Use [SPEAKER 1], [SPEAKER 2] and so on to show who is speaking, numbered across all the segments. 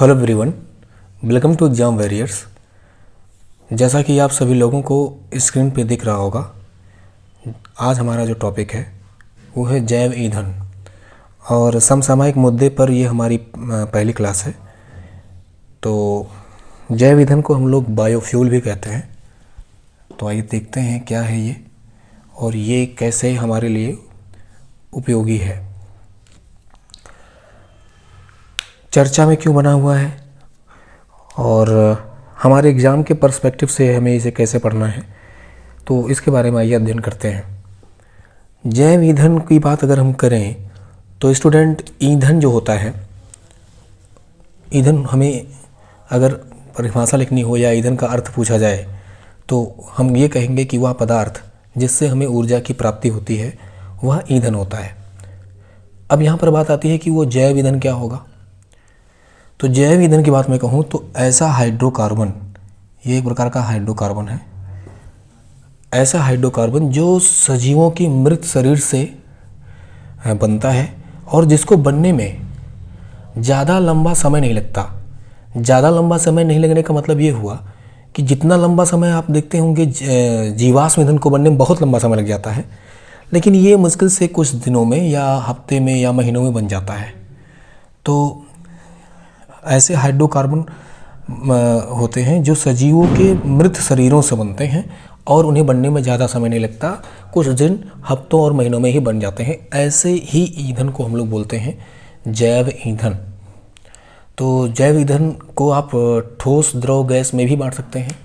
[SPEAKER 1] Hello everyone, welcome to exam warriors. जैसा कि आप सभी लोगों को स्क्रीन पे दिख रहा होगा, आज हमारा जो टॉपिक है वो है जैव ईंधन और समसामयिक मुद्दे पर ये हमारी पहली क्लास है। तो जैव ईंधन को हम लोग बायोफ्यूल भी कहते हैं। तो आइए देखते हैं क्या है ये और ये कैसे हमारे लिए उपयोगी है, चर्चा में क्यों बना हुआ है और हमारे एग्ज़ाम के पर्सपेक्टिव से हमें इसे कैसे पढ़ना है, तो इसके बारे में आइए अध्ययन करते हैं। जैव ईंधन की बात अगर हम करें तो स्टूडेंट, ईंधन जो होता है, ईंधन हमें अगर परिभाषा लिखनी हो या ईंधन का अर्थ पूछा जाए तो हम ये कहेंगे कि वह पदार्थ जिससे हमें ऊर्जा की प्राप्ति होती है वह ईंधन होता है। अब यहाँ पर बात आती है कि वो जैव ईंधन क्या होगा। तो जैव ईंधन की बात मैं कहूँ तो ऐसा हाइड्रोकार्बन, ये एक प्रकार का हाइड्रोकार्बन है, ऐसा हाइड्रोकार्बन जो सजीवों की मृत शरीर से बनता है और जिसको बनने में ज़्यादा लंबा समय नहीं लगता। ज़्यादा लंबा समय नहीं लगने का मतलब ये हुआ कि जितना लंबा समय आप देखते होंगे जीवाश्म ईंधन को बनने में बहुत लंबा समय लग जाता है, लेकिन ये मुश्किल से कुछ दिनों में या हफ्ते में या महीनों में बन जाता है। तो ऐसे हाइड्रोकार्बन होते हैं जो सजीवों के मृत शरीरों से बनते हैं और उन्हें बनने में ज़्यादा समय नहीं लगता, कुछ दिन, हफ्तों और महीनों में ही बन जाते हैं। ऐसे ही ईंधन को हम लोग बोलते हैं जैव ईंधन। तो जैव ईंधन को आप ठोस, द्रव, गैस में भी बांट सकते हैं।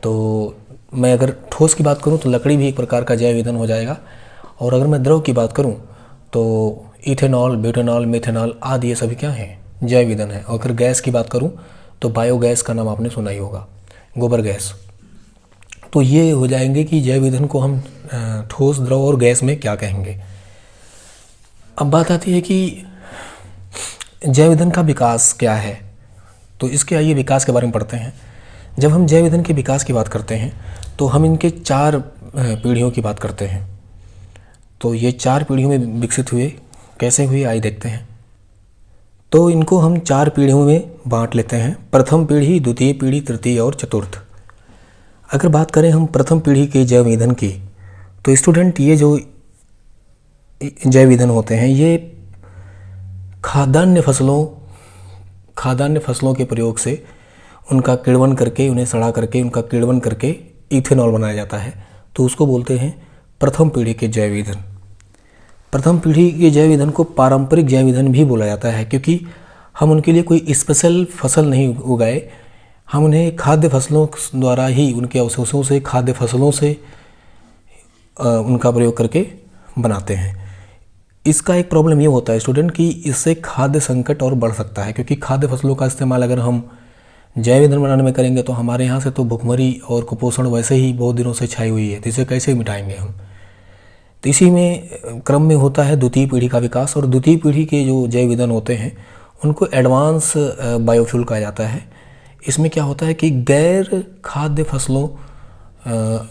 [SPEAKER 1] तो मैं अगर ठोस की बात करूं तो लकड़ी भी एक प्रकार का जैव ईंधन हो जाएगा, और अगर मैं द्रव की बात करूं तो इथेनॉल, ब्यूटेनॉल, मेथेनॉल आदि ये सभी क्या हैं, जैव ईंधन है। और अगर गैस की बात करूं तो बायोगैस का नाम आपने सुना ही होगा, गोबर गैस। तो ये हो जाएंगे कि जैव ईंधन को हम ठोस, द्रव और गैस में क्या कहेंगे। अब बात आती है कि जैव ईंधन का विकास क्या है। तो इसके आइए विकास के बारे में पढ़ते हैं। जब हम जैव ईंधन के विकास की बात करते हैं तो हम इनके 4 पीढ़ियों की बात करते हैं। तो ये 4 पीढ़ियों में विकसित हुए, कैसे हुए आइए देखते हैं। तो इनको हम 4 पीढ़ियों में बांट लेते हैं, प्रथम पीढ़ी, द्वितीय पीढ़ी, तृतीय और चतुर्थ। अगर बात करें हम प्रथम पीढ़ी के जैव ईंधन की, तो स्टूडेंट ये जो जैव ईंधन होते हैं ये खाद्यान्न फसलों के प्रयोग से उनका किण्वन करके, उन्हें सड़ा करके, उनका किण्वन करके इथेनॉल बनाया जाता है। तो उसको बोलते हैं प्रथम पीढ़ी के जैव ईंधन। प्रथम पीढ़ी के जैव ईंधन को पारंपरिक जैव ईंधन भी बोला जाता है, क्योंकि हम उनके लिए कोई स्पेशल फसल नहीं उगाए, हम उन्हें खाद्य फसलों द्वारा ही, उनके अवशेषों से, खाद्य फसलों से उनका प्रयोग करके बनाते हैं। इसका एक प्रॉब्लम ये होता है स्टूडेंट कि इससे खाद्य संकट और बढ़ सकता है, क्योंकि खाद्य फसलों का इस्तेमाल अगर हम जैव ईंधन बनाने में करेंगे तो हमारे यहाँ से तो भुखमरी और कुपोषण वैसे ही बहुत दिनों से छाई हुई है, तो इसे कैसे मिटाएंगे हम। तो इसी में क्रम में होता है द्वितीय पीढ़ी का विकास, और द्वितीय पीढ़ी के जो जैव ईंधन होते हैं उनको एडवांस बायोफ्यूल कहा जाता है। इसमें क्या होता है कि गैर खाद्य फसलों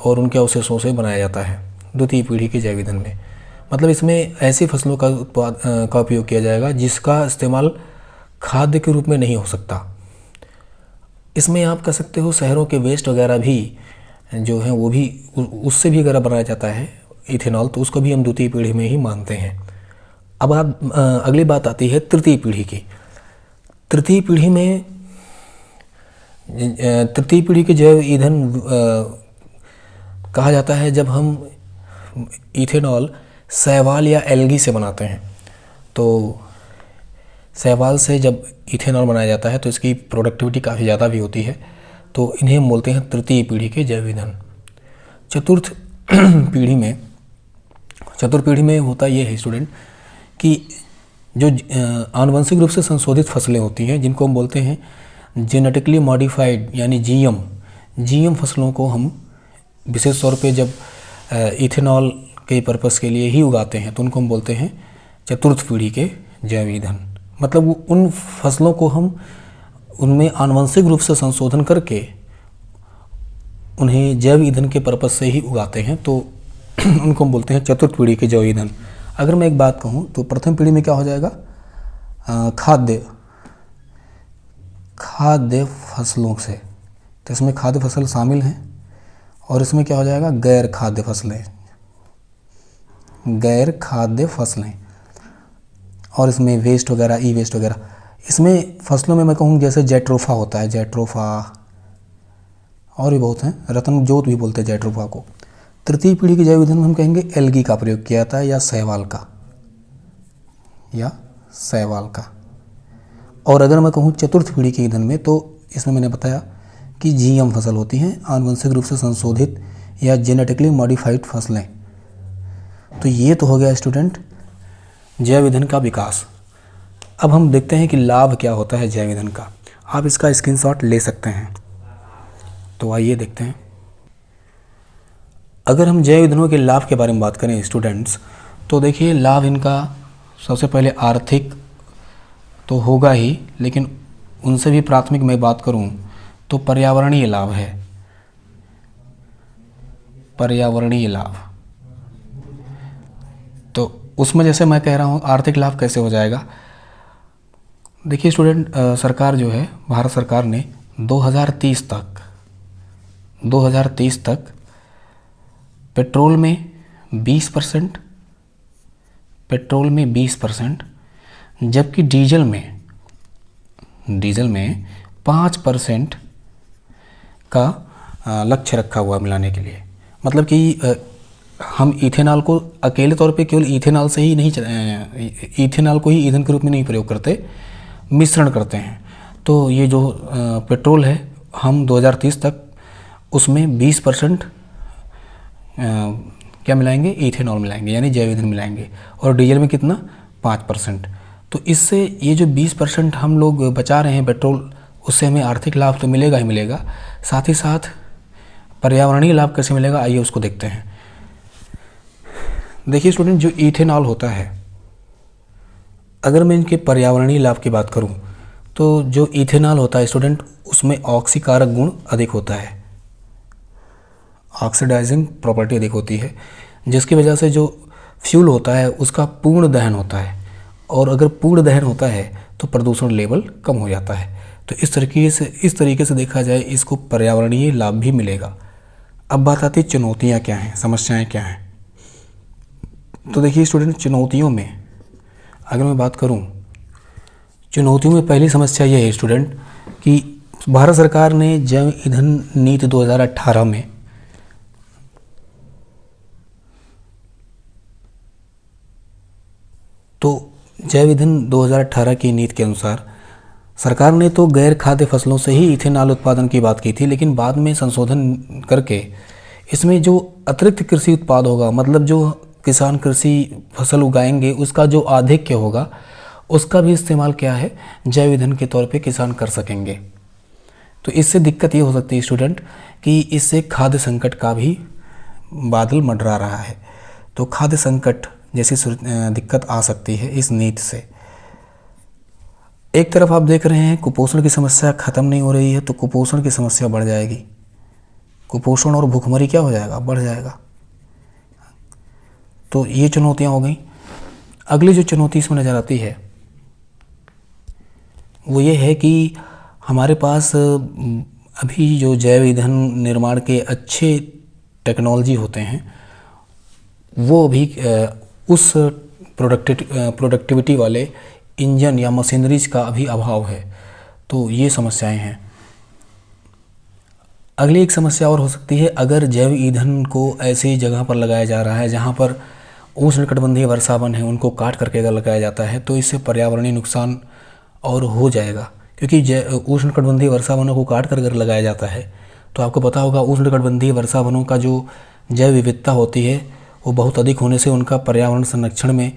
[SPEAKER 1] और उनके अवशेषों से बनाया जाता है द्वितीय पीढ़ी के जैव ईंधन में। मतलब इसमें ऐसी फसलों का उपयोग किया जाएगा जिसका इस्तेमाल खाद्य के रूप में नहीं हो सकता। इसमें आप कह सकते हो शहरों के वेस्ट वगैरह भी जो हैं वो भी, उससे भी अगर बनाया जाता है इथेनॉल, तो उसको भी हम द्वितीय पीढ़ी में ही मानते हैं। अब अगली बात आती है तृतीय पीढ़ी की। तृतीय पीढ़ी के जैव ईंधन कहा जाता है जब हम इथेनॉल शैवाल या एल्गी से बनाते हैं। तो शैवाल से जब इथेनॉल बनाया जाता है तो इसकी प्रोडक्टिविटी काफ़ी ज़्यादा भी होती है, तो इन्हें हम बोलते हैं तृतीय पीढ़ी के जैव ईंधन। चतुर्थ पीढ़ी में होता ये है स्टूडेंट कि जो आनुवंशिक रूप से संशोधित फसलें होती हैं, जिनको हम बोलते हैं जेनेटिकली मॉडिफाइड यानी जीएम फसलों को हम विशेष तौर पे जब इथेनॉल के पर्पस के लिए ही उगाते हैं तो उनको हम बोलते हैं चतुर्थ पीढ़ी के जैव ईंधन। मतलब उन फसलों को हम उनमें आनुवंशिक रूप से संशोधन करके उन्हें जैव ईंधन के पर्पस से ही उगाते हैं, तो उनको हम बोलते हैं चतुर्थ पीढ़ी के जैव ईंधन। अगर मैं एक बात कहूँ तो प्रथम पीढ़ी में क्या हो जाएगा, खाद्य
[SPEAKER 2] खाद्य फसलों से, तो इसमें खाद्य फसल शामिल हैं और इसमें क्या हो जाएगा, गैर खाद्य फसलें, गैर खाद्य फसलें। और इसमें वेस्ट वगैरह, ई वेस्ट वगैरह। इसमें फसलों में मैं कहूँ जैसे जैट्रोफा होता है, जैट्रोफा, और भी बहुत हैं, रत्न जोत भी बोलते हैं जैट्रोफा को। तृतीय पीढ़ी के जैव ईंधन में हम कहेंगे एल्गी का प्रयोग किया जाता है, या शैवाल का, या शैवाल का। और अगर मैं कहूँ चतुर्थ पीढ़ी के ईंधन में, तो इसमें मैंने बताया कि जीएम फसल होती हैं, आनुवंशिक रूप से संशोधित या जेनेटिकली मॉडिफाइड फसलें। तो ये तो हो गया स्टूडेंट जैव ईंधन का विकास। अब हम देखते हैं कि लाभ क्या होता है जैव ईंधन का। आप इसका स्क्रीनशॉट ले सकते हैं। तो आइए देखते हैं। अगर हम जैव ईंधनों के लाभ के बारे में बात करें स्टूडेंट्स, तो देखिए लाभ इनका सबसे पहले आर्थिक तो होगा ही, लेकिन उनसे भी प्राथमिक मैं बात करूं तो पर्यावरणीय लाभ है। पर्यावरणीय लाभ, तो उसमें जैसे मैं कह रहा हूं आर्थिक लाभ कैसे हो जाएगा। देखिए स्टूडेंट, सरकार जो है, भारत सरकार ने 2030 तक पेट्रोल में 20%, जबकि डीजल में 5% का लक्ष्य रखा हुआ मिलाने के लिए। मतलब कि हम इथेनॉल को अकेले तौर पे केवल इथेनॉल से ही नहीं, इथेनॉल को ही ईंधन के रूप में नहीं प्रयोग करते, मिश्रण करते हैं। तो ये जो पेट्रोल है, हम 2030 तक उसमें 20% क्या मिलाएंगे, इथेनॉल मिलाएंगे, यानी जैव ईंधन मिलाएंगे। और डीजल में कितना, 5%। तो इससे ये जो 20% हम लोग बचा रहे हैं पेट्रोल, उससे हमें आर्थिक लाभ तो मिलेगा ही मिलेगा, साथ ही साथ पर्यावरणीय लाभ कैसे मिलेगा, आइए उसको देखते हैं। देखिए स्टूडेंट, जो इथेनॉल होता है, अगर मैं इनके पर्यावरणीय लाभ की बात करूं, तो जो इथेनॉल होता है स्टूडेंट, उसमें ऑक्सीकारक गुण अधिक होता है, ऑक्सीडाइजिंग प्रॉपर्टी अधिक होती है, जिसकी वजह से जो फ्यूल होता है उसका पूर्ण दहन होता है। और अगर पूर्ण दहन होता है तो प्रदूषण लेवल कम हो जाता है। तो इस तरीके से देखा जाए, इसको पर्यावरणीय लाभ भी मिलेगा। अब बात आती है चुनौतियाँ क्या हैं, समस्याएं क्या हैं। तो देखिए स्टूडेंट, चुनौतियों में अगर मैं बात करूं, चुनौतियों में पहली समस्या यह है स्टूडेंट कि भारत सरकार ने जैव ईंधन नीति 2018 में जैव ईंधन 2018 की नीति के अनुसार सरकार ने तो गैर खाद्य फसलों से ही इथेनॉल उत्पादन की बात की थी, लेकिन बाद में संशोधन करके इसमें जो अतिरिक्त कृषि उत्पाद होगा, मतलब जो किसान कृषि फसल उगाएंगे उसका जो आधिक्य होगा, उसका भी इस्तेमाल क्या है, जैव ईंधन के तौर पे किसान कर सकेंगे। तो इससे दिक्कत ये हो सकती है स्टूडेंट कि इससे खाद्य संकट का भी बादल मंडरा रहा है। तो खाद्य संकट जैसी दिक्कत आ सकती है इस नीति से। एक तरफ आप देख रहे हैं कुपोषण की समस्या खत्म नहीं हो रही है, तो कुपोषण की समस्या बढ़ जाएगी। कुपोषण और भूखमरी क्या हो जाएगा, बढ़ जाएगा। तो ये चुनौतियां हो गई। अगली जो चुनौती इसमें नजर आती है वो ये है कि हमारे पास अभी जो जैव ईंधन निर्माण के अच्छे टेक्नोलॉजी होते हैं, वो भी उस प्रोडक्टिविटी वाले इंजन या मशीनरीज का अभी अभाव है। तो ये समस्याएं हैं। अगली एक समस्या और हो सकती है, अगर जैव ईंधन को ऐसी जगह पर लगाया जा रहा है जहाँ पर उष्णकटिबंधीय वर्षावन है, उनको काट करके अगर लगाया जाता है तो इससे पर्यावरणीय नुकसान और हो जाएगा। क्योंकि उष्णकटिबंधीय वर्षावनों को काट कर अगर लगाया जाता है तो आपको पता होगा उष्णकटिबंधीय वर्षावनों का जो जैव विविधता होती है वो बहुत अधिक होने से उनका पर्यावरण संरक्षण में,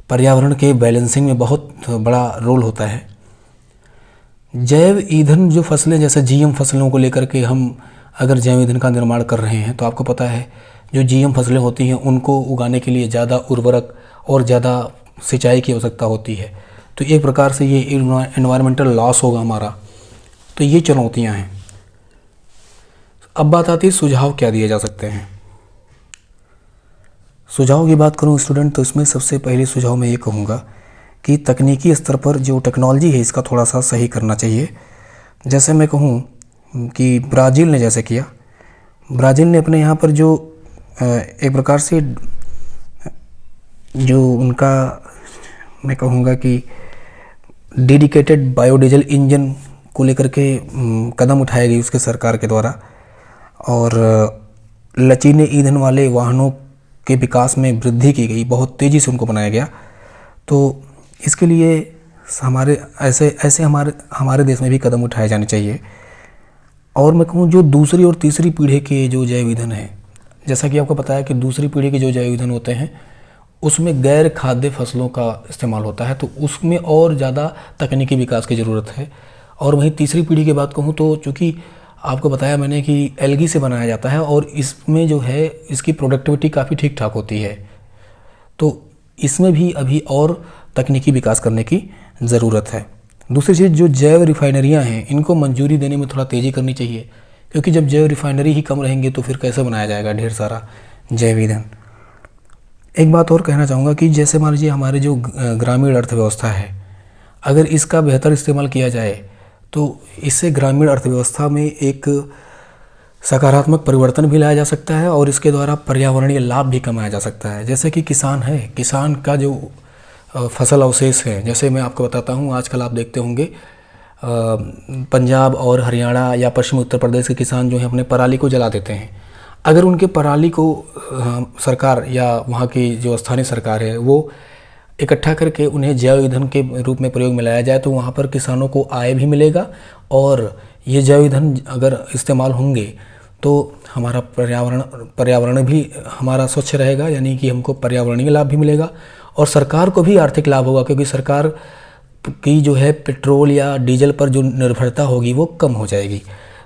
[SPEAKER 2] पर्यावरण के बैलेंसिंग में बहुत बड़ा रोल होता है। जैव ईंधन जो फसलें जैसे जीएम फसलों को लेकर के हम अगर जैव ईंधन का निर्माण कर रहे हैं, तो आपको पता है जो जीएम फसलें होती हैं उनको उगाने के लिए ज़्यादा उर्वरक और ज़्यादा सिंचाई की आवश्यकता होती है। तो एक प्रकार से ये एनवायरमेंटल लॉस होगा हमारा। तो ये चुनौतियाँ हैं। अब बात आती है सुझाव क्या दिए जा सकते हैं। सुझाव की बात करूं स्टूडेंट, तो इसमें सबसे पहले सुझाव मैं ये कहूँगा कि तकनीकी स्तर पर जो टेक्नोलॉजी है इसका थोड़ा सा सही करना चाहिए। जैसे मैं कहूँ कि ब्राज़ील ने जैसे किया, ब्राज़ील ने अपने यहाँ पर जो एक प्रकार से जो उनका मैं कहूँगा कि डेडिकेटेड बायोडीजल इंजन को लेकर के कदम उठाए गए उसके सरकार के द्वारा, और लचीले ईंधन वाले वाहनों के विकास में वृद्धि की गई, बहुत तेज़ी से उनको बनाया गया। तो इसके लिए हमारे देश में भी कदम उठाए जाने चाहिए। और मैं कहूँ जो दूसरी और तीसरी पीढ़ी के जो जैव ईंधन हैं, जैसा कि आपको पता है कि दूसरी पीढ़ी के जो जैव ईंधन होते हैं उसमें गैर खाद्य फसलों का इस्तेमाल होता है, तो उसमें और ज़्यादा तकनीकी विकास की ज़रूरत है। और वहीं तीसरी पीढ़ी की बात कहूँ तो चूँकि आपको बताया मैंने कि एल्गी से बनाया जाता है और इसमें जो है इसकी प्रोडक्टिविटी काफ़ी ठीक ठाक होती है, तो इसमें भी अभी और तकनीकी विकास करने की ज़रूरत है। दूसरी चीज़ जो जैव रिफाइनरियाँ हैं इनको मंजूरी देने में थोड़ा तेज़ी करनी चाहिए, क्योंकि जब जैव रिफाइनरी ही कम रहेंगे तो फिर कैसे बनाया जाएगा ढेर सारा जैव ईंधन। एक बात और कहना चाहूँगा कि जैसे मान लीजिए हमारे जो ग्रामीण अर्थव्यवस्था है, अगर इसका बेहतर इस्तेमाल किया जाए तो इससे ग्रामीण अर्थव्यवस्था में एक सकारात्मक परिवर्तन भी लाया जा सकता है और इसके द्वारा पर्यावरणीय लाभ भी कमाया जा सकता है। जैसे कि किसान है, किसान का जो फसल अवशेष है, जैसे मैं आपको बताता हूँ, आजकल आप देखते होंगे पंजाब और हरियाणा या पश्चिमी उत्तर प्रदेश के किसान जो हैं अपने पराली को जला देते हैं। अगर उनके पराली को सरकार या वहाँ की जो स्थानीय सरकार है वो इकट्ठा करके उन्हें जैव ईंधन के रूप में प्रयोग में लाया जाए तो वहाँ पर किसानों को आय भी मिलेगा, और ये जैव ईंधन अगर इस्तेमाल होंगे तो हमारा पर्यावरण भी हमारा स्वच्छ रहेगा, यानी कि हमको पर्यावरणीय लाभ भी मिलेगा और सरकार को भी आर्थिक लाभ होगा, क्योंकि सरकार की जो है पेट्रोल या डीजल पर जो निर्भरता होगी वो कम हो जाएगी।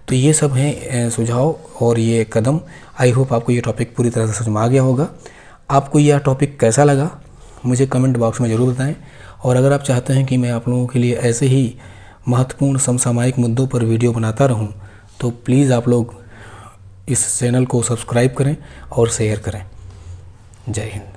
[SPEAKER 2] तो ये सब हैं सुझाव और ये कदम। आई होप आपको ये टॉपिक पूरी तरह से समझ में आ गया होगा। आपको यह टॉपिक कैसा लगा मुझे कमेंट बॉक्स में ज़रूर बताएं, और अगर आप चाहते हैं कि मैं आप लोगों के लिए ऐसे ही महत्वपूर्ण समसामयिक मुद्दों पर वीडियो बनाता रहूं, तो प्लीज़ आप लोग इस चैनल को सब्सक्राइब करें और शेयर करें। जय हिंद।